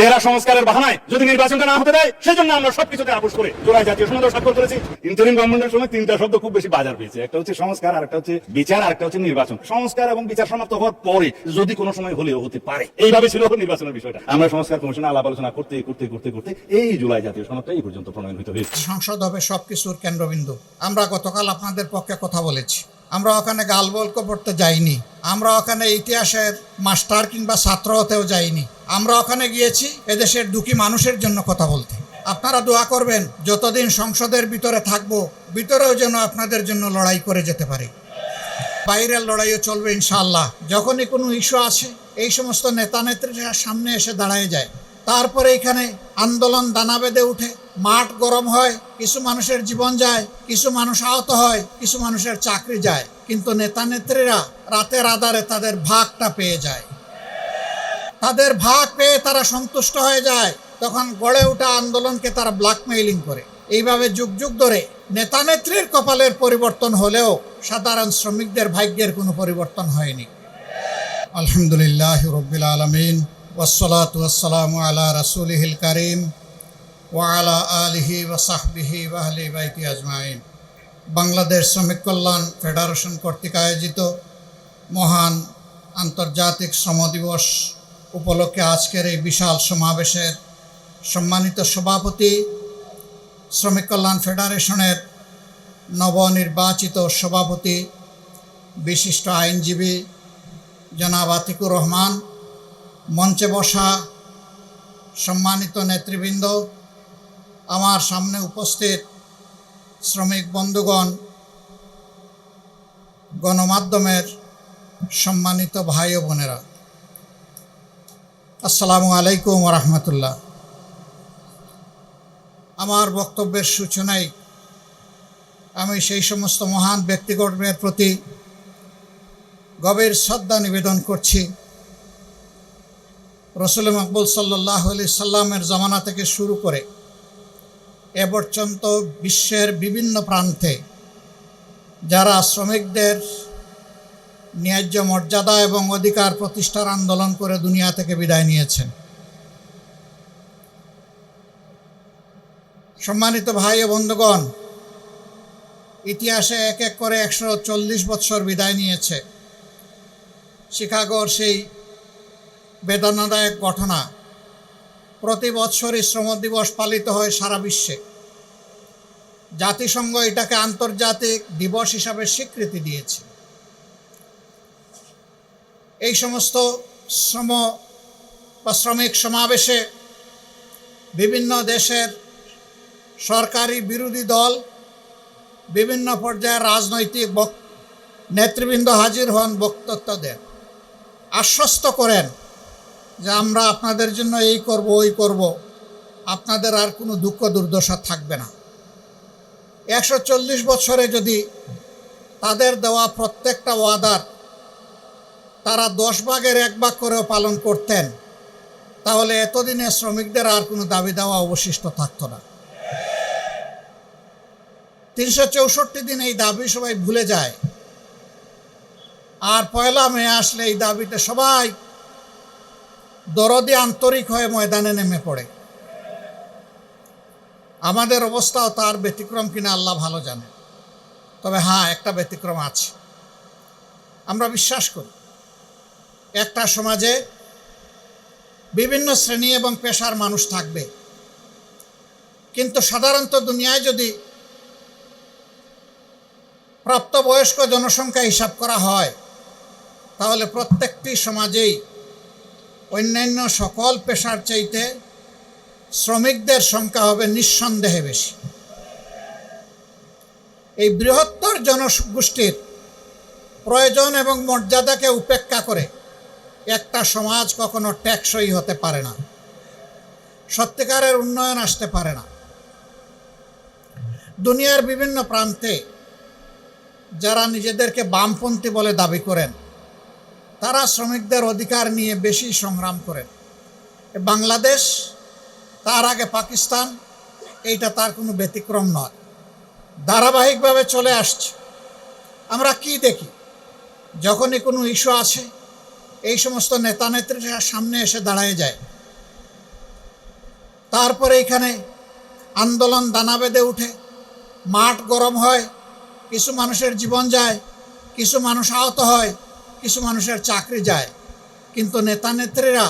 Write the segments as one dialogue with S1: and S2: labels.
S1: এরা সংস্কারের বাহানায় যদি নির্বাচনটা না হতে দেয়, সেজন্য আমরা সবকিছুতে আপোষ করে জুলাই জাতীয় সনদ স্বাক্ষর করেছি। ইন্টারিম গভর্নমেন্টের সময় তিনটা শব্দ খুব বেশি বাজার পেয়েছে, একটা হচ্ছে সংস্কার, আরেকটা হচ্ছে বিচার, আরেকটা হচ্ছে নির্বাচন। সংস্কার এবং বিচার সমাপ্ত হওয়ার পরে যদি কোনো সময় হলেও হতে পারে, এইভাবে ছিল নির্বাচনের বিষয়টা। আমরা সংস্কার কমিশনে আলাপ আলোচনা করতে করতে করতে করতে এই জুলাই জাতীয় সনদটা এই পর্যন্ত প্রণয়ন হতে হয়েছে।
S2: সংসদ হবে সবকিছুর কেন্দ্রবিন্দু। আমরা গতকাল আপনাদের পক্ষে কথা বলেছি। আমরা ওখানে গালবল্ক পড়তে যাইনি, আমরা ওখানে ইতিহাসের মাস্টার কিংবা ছাত্র হতেও যাইনি। আমরা ওখানে গিয়েছি এদেশের দুঃখী মানুষের জন্য কথা বলতে। আপনারা দোয়া করবেন যতদিন সংসদের ভিতরে থাকবো, ভিতরেও যেন আপনাদের জন্য লড়াই করে যেতে পারি। বাইরের লড়াইও চলবে ইনশাআল্লাহ। যখনই কোনো ইস্যু আছে, এই সমস্ত নেতা নেত্রীরা সামনে এসে দাঁড়ায় যায়, তারপরে এখানে আন্দোলন দানা বেঁধে উঠে, মাঠ গরম হয়, কিছু মানুষের জীবন যায়, কিছু মানুষ আহত হয়, কিছু মানুষের চাকরি যায়, কিন্তু নেতা নেত্রীরা রাতের আধারে তাদের ভাগটা পেয়ে যায়। তাদের ভাগ পেয়ে তারা সন্তুষ্ট হয়ে যায়, তখন গড়ে ওঠা আন্দোলনকে তারা ব্ল্যাকমেইলিং করে। এইভাবে যুগ যুগ ধরে নেতা নেত্রীর কপালের পরিবর্তন হলেও সাধারণ শ্রমিকদের ভাগ্যের কোনো পরিবর্তন হয়নি। আলহামদুলিল্লাহ রাব্বিল আলামিন, ওয়াসসালাতু ওয়াসসালামু আলা রাসূলিহিল কারীম ওয়া আলা আলিহি ওয়া সাহবিহি ওয়া আহলি বাইতি আজমাইন। বাংলাদেশ শ্রমিক কল্যাণ ফেডারেশন কর্তৃক আয়োজিত মহান আন্তর্জাতিক শ্রম দিবস উপলক্ষে আজকের এই বিশাল সমাবেশের সম্মানিত সভাপতি, শ্রমিক কল্যাণ ফেডারেশনের নবনির্বাচিত সভাপতি, বিশিষ্ট আইনজীবী জনাব আতিকুর রহমান, মঞ্চে বসা সম্মানিত নেতৃবৃন্দ, আমার সামনে উপস্থিত শ্রমিক বন্ধুগণ, গণমাধ্যমের সম্মানিত ভাই ও বোনেরা, আসসালামু আলাইকুম ওয়া রাহমাতুল্লাহ। আমার বক্তব্যের সূচনায় আমি সেই সমস্ত মহান ব্যক্তিগণের প্রতি গভীর শ্রদ্ধা নিবেদন করছি। রসুল মকবুল সাল্লাল্লাহু আলাইহি সাল্লামের জামানা থেকে শুরু করে এ পর্যন্ত বিশ্বের বিভিন্ন প্রান্তে যারা শ্রমিকদের ন্যায্য মর্যাদা এবং অধিকার প্রতিষ্ঠার আন্দোলন করে দুনিয়া থেকে বিদায় নিয়েছেন। সম্মানিত ভাই ও বন্ধুগণ, ইতিহাসে এক এক করে 140 বৎসর বিদায় নিয়েছে। শিকাগোর সেই বেদনাদায়ক ঘটনা, প্রতি বৎসরই শ্রম দিবস পালিত হয় সারা বিশ্বে। জাতিসংঘ এটাকে আন্তর্জাতিক দিবস হিসাবে স্বীকৃতি দিয়েছে। এই সমস্ত শ্রম বা শ্রমিক সমাবেশে বিভিন্ন দেশের সরকারি বিরোধী দল, বিভিন্ন পর্যায়ের রাজনৈতিক নেতৃবৃন্দ হাজির হন, বক্তব্য দেন, আশ্বস্ত করেন যে আমরা আপনাদের জন্য এই করব ওই করব, আপনাদের আর কোনো দুঃখ দুর্দশা থাকবে না। 140 বছরে যদি তাদের দেওয়া প্রত্যেকটা ওয়াদার তারা 10 ভাগের 1 ভাগ করেও পালন করতেন, তাহলে এতদিনে শ্রমিকদের আর কোনো দাবি দেওয়া অবশিষ্ট থাকতো না। 364 দিন এই দাবি সবাই ভুলে যায়, আর 1 মে আসলে এই দাবিতে সবাই দরদি আন্তরিক হয়ে ময়দানে নেমে পড়ে। আমাদের অবস্থাও তার ব্যতিক্রম কিনা আল্লাহ ভালো জানে। তবে হ্যাঁ, একটা ব্যতিক্রম আছে। আমরা বিশ্বাস করি একটা সমাজে বিভিন্ন শ্রেণী এবং পেশার মানুষ থাকবে, কিন্তু সাধারণত দুনিয়ায় যদি প্রাপ্তবয়স্ক জনসংখ্যা হিসাব করা হয়, তাহলে প্রত্যেকটি সমাজেই অন্যান্য সকল পেশার চাইতে শ্রমিকদের সংখ্যা হবে নিঃসন্দেহে বেশি। এই বৃহত্তর জনগোষ্ঠীর প্রয়োজন এবং মর্যাদাকে উপেক্ষা করে একটা সমাজ কখনো টেকসই হতে পারে না, সত্যিকারের উন্নয়ন আসতে পারে না। দুনিয়ার বিভিন্ন প্রান্তে যারা নিজেদেরকে বামপন্থী বলে দাবি করেন, তারা শ্রমিকদের অধিকার নিয়ে বেশি সংগ্রাম করেন। বাংলাদেশ, তার আগে পাকিস্তান, এইটা তার কোনো ব্যতিক্রম নয়, ধারাবাহিকভাবে চলে আসছে। আমরা কি দেখি, যখনই কোনো ইস্যু আছে, এই সমস্ত নেতা নেত্রীরা সামনে এসে দাঁড়ায় যায়, তারপরে এখানে আন্দোলন দানা বেঁধে উঠে, মাঠ গরম হয়, কিছু মানুষের জীবন যায়, কিছু মানুষ আহত হয়, কিছু মানুষের চাকরি যায়, কিন্তু নেতা নেত্রীরা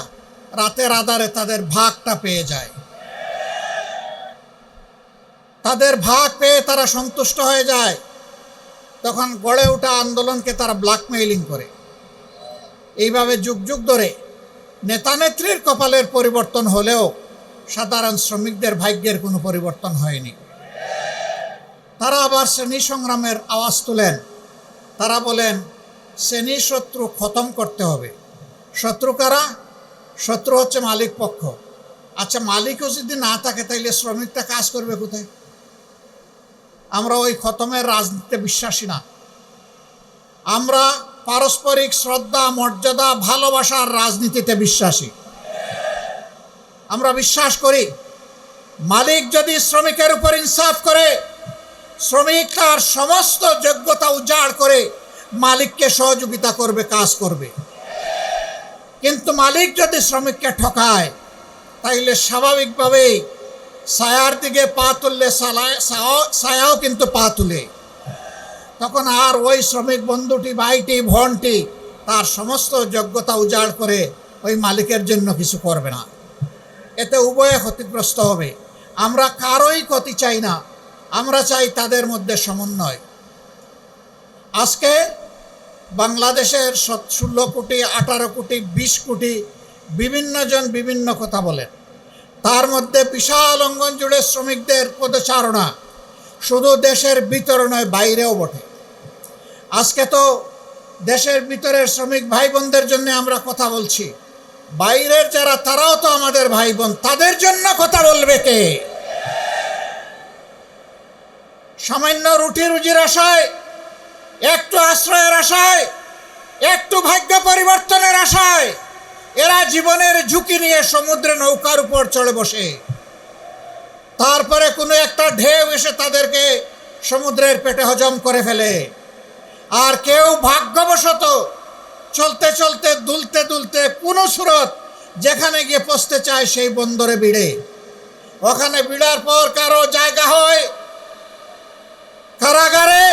S2: রাতের আধারে তাদের ভাগটা পেয়ে যায়। তাদের ভাগ পেয়ে তারা সন্তুষ্ট হয়ে যায়। তখন গড়ে ওঠা আন্দোলনকে তারা ব্ল্যাকমেইলিং করে। এইভাবে যুগ যুগ ধরে নেতা নেত্রীর কপালের পরিবর্তন হলেও সাধারণ শ্রমিকদের ভাগ্যের কোনো পরিবর্তন হয়নি। তারা আবার শ্রেণী সংগ্রামের আওয়াজ তুলেন। তারা বলেন শ্রেণী শত্রু খতম করতে হবে। শত্রু কারা? শত্রু হচ্ছে মালিক পক্ষ। আচ্ছা, মালিকও যদি না থাকে তাইলে শ্রমিকটা কাজ করবে কোথায়? আমরা ওই খতমের রাজনীতিতে বিশ্বাসী না। আমরা পারস্পরিক শ্রদ্ধা, মর্যাদা, ভালোবাসার রাজনীতিতে বিশ্বাসী। আমরা বিশ্বাস করি মালিক যদি শ্রমিকের উপর ইনসাফ করে, শ্রমিক তার সমস্ত যোগ্যতা উজাড় করে মালিককে সহযোগিতা করবে, কাজ করবে। কিন্তু মালিক যদি শ্রমিককে ঠকায় তাইলে স্বাভাবিকভাবেই ছায়ার দিকে পা তুললে ছায়াও কিন্তু পা তুলে। তখন আর ওই শ্রমিক বন্ধুটি, ভাইটি, বোনটি তার সমস্ত যোগ্যতা উজাড় করে ওই মালিকের জন্য কিছু করবে না। এতে উভয়ে ক্ষতিগ্রস্ত হবে। আমরা কারোই ক্ষতি চাই না, আমরা চাই তাদের মধ্যে সমন্বয়। আজকে বাংলাদেশের 16 কোটি, 18 কোটি, 20 কোটি বিভিন্ন জন বিভিন্ন কথা বলেন। তার মধ্যে বিশাল অঙ্গন জুড়ে শ্রমিকদের পদচারণা শুধু দেশের ভিতরে নয়, বাইরেও বটে। আজকে তো দেশের ভিতরের শ্রমিক ভাই বোনদের জন্য আমরা কথা বলছি, বাইরের যারা তারাও তো আমাদের ভাই বোন, তাদের জন্য কথা বলবে কে? সামান্য রুটি রুজির আশায়, একটু আশ্রয়ের আশায়, একটু ভাগ্য পরিবর্তনের আশায় এরা জীবনের ঝুঁকি নিয়ে সমুদ্রে নৌকার উপর চড়ে বসে। তারপরে কোনো একটা ঢেউ এসে তাদেরকে সমুদ্রের পেটে হজম করে ফেলে। আর কেউ ভাগ্যবশত চলতে চলতে, দুলতে দুলতে কোনো সুরত যেখানে গিয়ে পৌঁছতে চায় সেই বন্দরে ভিড়ে। ওখানে ভিড়ার পর কারো জায়গা হয় কারাগারে,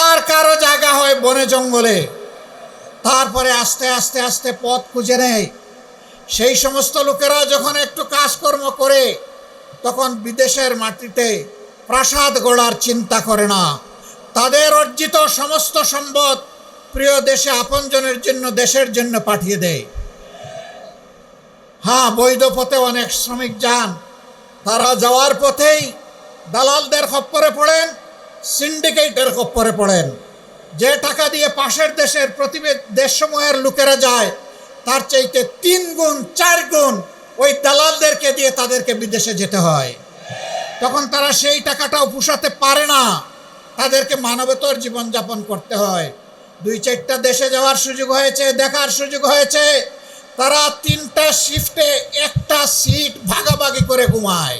S2: আর কারো জায়গা হয় বনে জঙ্গলে। তারপরে আস্তে আস্তে আস্তে পথ খুঁজে নেয়। সেই সমস্ত লোকেরা যখন একটু কাজকর্ম করে তখন বিদেশের মাটিতে প্রাসাদ গড়ার চিন্তা করে না। তাদের অর্জিত সমস্ত সম্পদ প্রিয় দেশে আপনজনের জন্য, দেশের জন্য পাঠিয়ে দেয়। হ্যাঁ, বৈধ পথে অনেক শ্রমিক যান। তারা যাওয়ার পথেই দালালদের খপ্পরে পড়েন, সিন্ডিকেটের খপ্পরে পড়েন। যে টাকা দিয়ে পাশের দেশের দেশসমূহের লোকেরা যায় তার চাইতে 3 গুণ 4 গুণ ওই দালালদেরকে দিয়ে তাদেরকে বিদেশে যেতে হয়। তখন তারা সেই টাকাটাও পুষাতে পারে না, তাদেরকে মানবেতর জীবনযাপন করতে হয়। 2-4টা দেশে যাওয়ার সুযোগ হয়েছে, দেখার সুযোগ হয়েছে। তারা 3টা শিফটে 1টা সিট ভাগাভাগি করে ঘুমায়।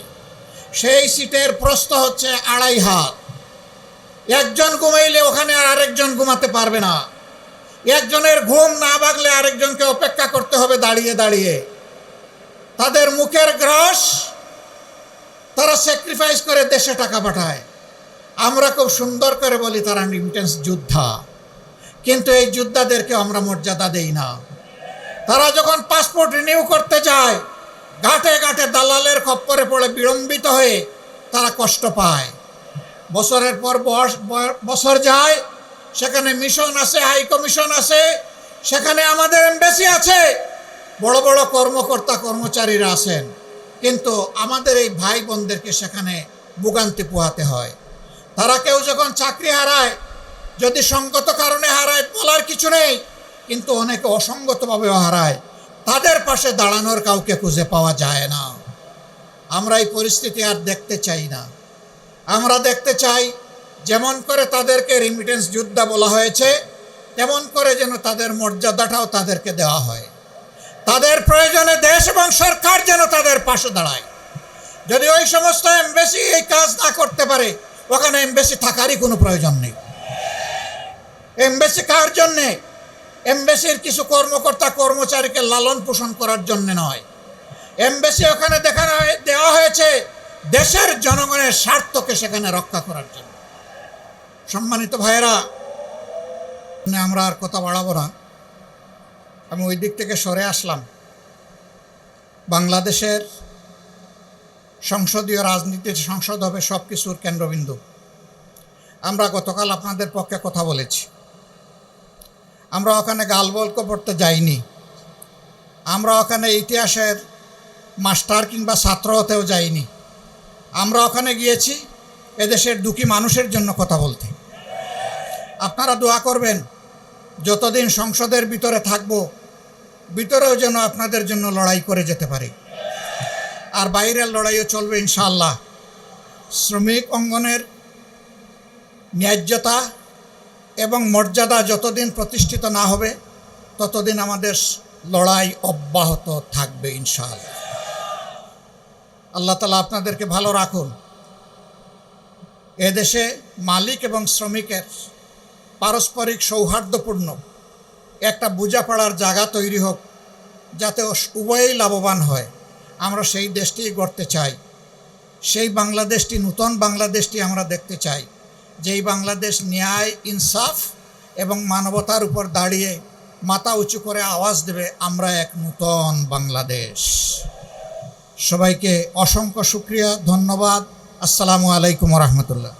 S2: সেই সিটের প্রস্থ হচ্ছে 2.5 হাত। একজন ঘুমাইলে ওখানে আর আরেকজন ঘুমাতে পারবে না। একজনের ঘুম না ভাগলে আরেকজনকে অপেক্ষা করতে হবে দাঁড়িয়ে দাঁড়িয়ে। তাদের মুখের গ্রাস তারা স্যাক্রিফাইস করে দেশে টাকা পাঠায়। আমরা খুব সুন্দর করে বলি তারা রিমিটেন্স যোদ্ধা, কিন্তু এই যোদ্ধাদেরকে আমরা মর্যাদা দেই না। তারা যখন পাসপোর্ট রিনিউ করতে যায় ঘাটে ঘাটে দালালের খপ্পরে পড়ে বিড়ম্বিত হয়ে তারা কষ্ট পায়। বছরের পর বছর যায়, সেখানে মিশন আছে, হাই কমিশন আছে, সেখানে আমাদের এমবাসি আছে, বড় বড় কর্মকর্তা কর্মচারীরা আছেন, কিন্তু আমাদের এই ভাই বোনদেরকে সেখানে ভোগান্তি পোহাতে হয়। তারা কেউ যখন চাকরি হারায়, যদি সঙ্গত কারণে হারায় বলার কিছু নেই, কিন্তু অনেকে অসঙ্গতভাবেও হারায়। তাদের পাশে দাঁড়ানোর কাউকে খুঁজে পাওয়া যায় না। আমরা এই পরিস্থিতি আর দেখতে চাই না। আমরা দেখতে চাই যেমন করে তাদেরকে রিমিটেন্স যোদ্ধা বলা হয়েছে তেমন করে যেন তাদের মর্যাদাটাও তাদেরকে দেওয়া হয়। তাদের প্রয়োজনে দেশ এবং সরকার যেন তাদের পাশে দাঁড়ায়। যদি ওই সমস্ত এমবাসি এই কাজ না করতে পারে, ওখানে এমবাসি থাকারই কোনো প্রয়োজন নেই। এমবাসি কার জন্যে? এমবাসির কিছু কর্মকর্তা কর্মচারীকে লালন পোষণ করার জন্য নয়, এমবেসি ওখানে দেওয়া হয়েছে দেশের জনগণের স্বার্থকে সেখানে রক্ষা করার জন্য। সম্মানিত ভাইয়েরা, আমরা আর কথা বাড়াবো না, আমি ওই দিক থেকে সরে আসলাম। বাংলাদেশের সংসদীয় রাজনীতির সংসদ হবে সব কিছুর কেন্দ্রবিন্দু। আমরা গতকাল আপনাদের পক্ষে কথা বলেছি। আমরা ওখানে গালবল্ক পড়তে যাইনি, আমরা ওখানে ইতিহাসের মাস্টার কিংবা ছাত্র হতেও যাইনি। আমরা ওখানে গিয়েছি এদেশের দুঃখী মানুষের জন্য কথা বলতে। আপনারা দোয়া করবেন যতদিন সংসদের ভিতরে থাকব, ভিতরেও যেন আপনাদের জন্য লড়াই করে যেতে পারি, আর বাইরের লড়াইও চলবে ইনশাআল্লাহ। শ্রমিক অঙ্গনের ন্যায্যতা এবং মর্যাদা যতদিন প্রতিষ্ঠিত না হবে ততদিন আমাদের লড়াই অব্যাহত থাকবে ইনশাআল্লাহ। আল্লাহ তাআলা আপনাদেরকে ভালো রাখুন। এদেশে মালিক এবং শ্রমিকের পারস্পরিক সৌহার্দ্যপূর্ণ একটা বোঝাপড়ার জায়গা তৈরি হোক, যাতে উভয়েই লাভবান হয়। আমরা সেই দেশটিই গড়তে চাই, সেই বাংলাদেশটি, নূতন বাংলাদেশটি আমরা দেখতে চাই, যেই বাংলাদেশ ন্যায়, ইনসাফ এবং মানবতার উপর দাঁড়িয়ে মাথা উঁচু করে আওয়াজ দেবে, আমরা এক নূতন বাংলাদেশ। সবাইকে অসংখ্য শুকরিয়া, ধন্যবাদ। আসসালামু আলাইকুম ওয়া রাহমাতুল্লাহ।